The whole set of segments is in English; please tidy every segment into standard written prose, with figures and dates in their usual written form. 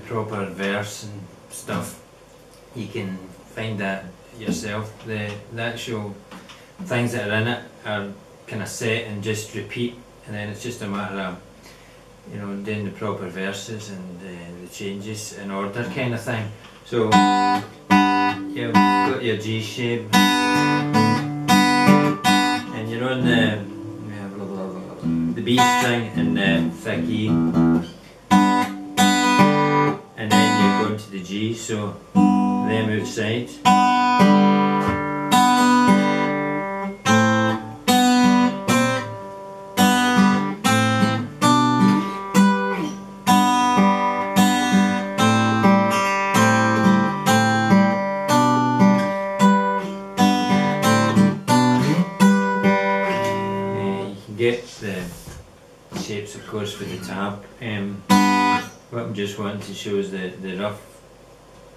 proper verse and stuff, you can find that yourself. The actual things that are in it are kind of set and just repeat, and then it's just a matter of, you know, doing the proper verses and the changes in order kind of thing. So you've got your G shape and you're on the B string and the thick E, and then you're going to the G, so them outside. Get the shapes, of course, for the tab. What I'm just wanting to show is the rough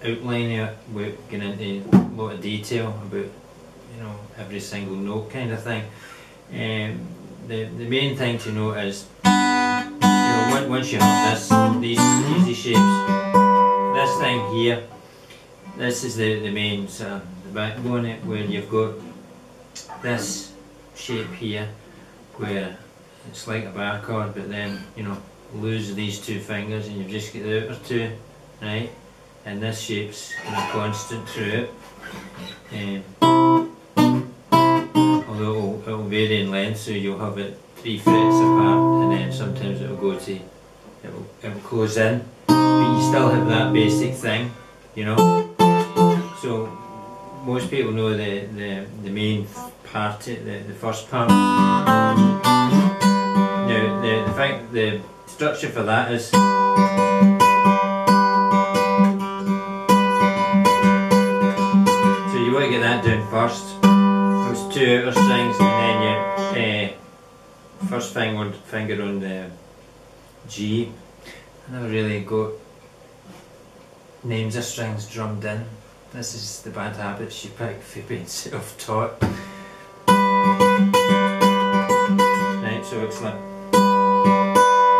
outline of it, without getting into a lot of detail about, you know, every single note kind of thing. The main thing to note is, you know, once you have these easy shapes, this thing here, this is the main sort of the backbone, where you've got this shape here, where it's like a bar chord, but then, you know, lose these two fingers and you've just got the outer two, right? And this shape's kind of constant throughout. Although it'll vary in length, so you'll have it 3 frets apart, and then sometimes it'll go to, it'll close in, but you still have that basic thing, you know. So most people know the main part, the first part. Now the structure for that is, so you want to get that down first. Those two outer strings, and then your first finger on the G. I never really got names of strings drummed in. This is the bad habits you pick for being self-taught. Right, so it's like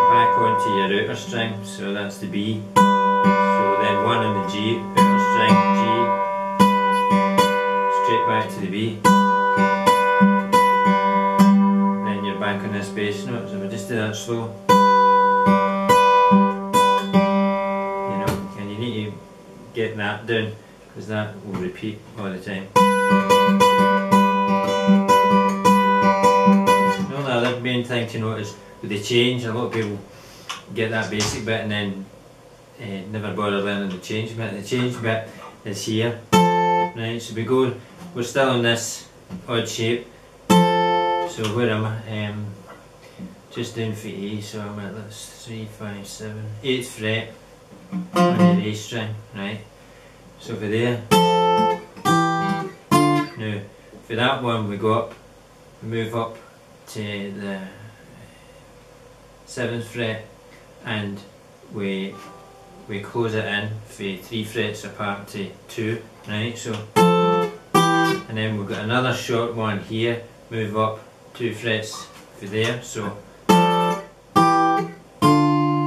back onto your outer string, so that's the B. So then one on the G, outer string, G, straight back to the B. Then you're back on this bass note, so we just do that slow. You know, and you need to get that down, because that will repeat all the time. The only other main thing to note is with the change, a lot of people get that basic bit and then never bother learning the change bit. The change bit is here, right? So we're still on this odd shape. So where am I? Just down for E, so I'm at, that's 3, 5, 7, 8th fret on your A string, right? So for there, now for that one we go up, move up to the 7th fret, and we close it in for 3 frets apart to 2, right? So, and then we've got another short one here, move up 2 frets for there, so,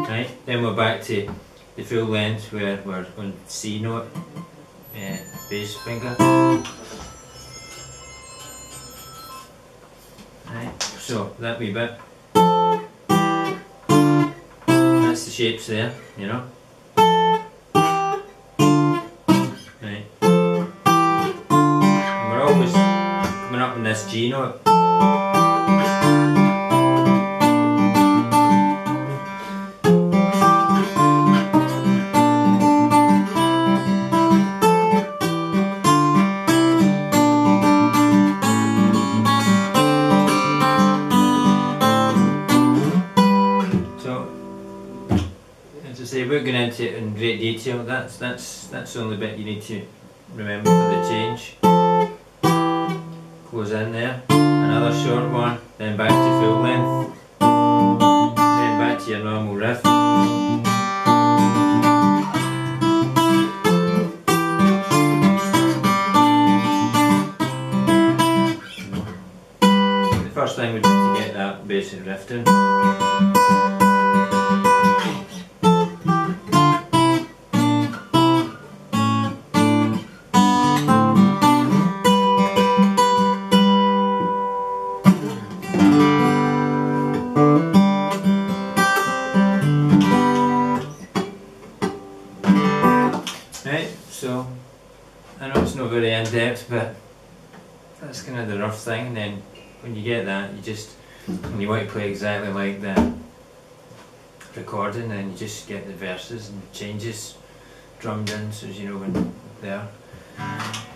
right? Then we're back to the full length where we're on C note, bass finger. Right, so that wee bit, that's the shapes there, you know. Right, and we're always coming up on this G note. Without going into it in great detail, that's the only bit you need to remember for the change. Close in there, another short one, then back to full length, then back to your normal riff. The first thing would be to get that basic riff down. first bit. That's kind of the rough thing, and then when you get that, you just, when you want to play exactly like the recording, then you just get the verses and changes drummed in, so as you know when they're there.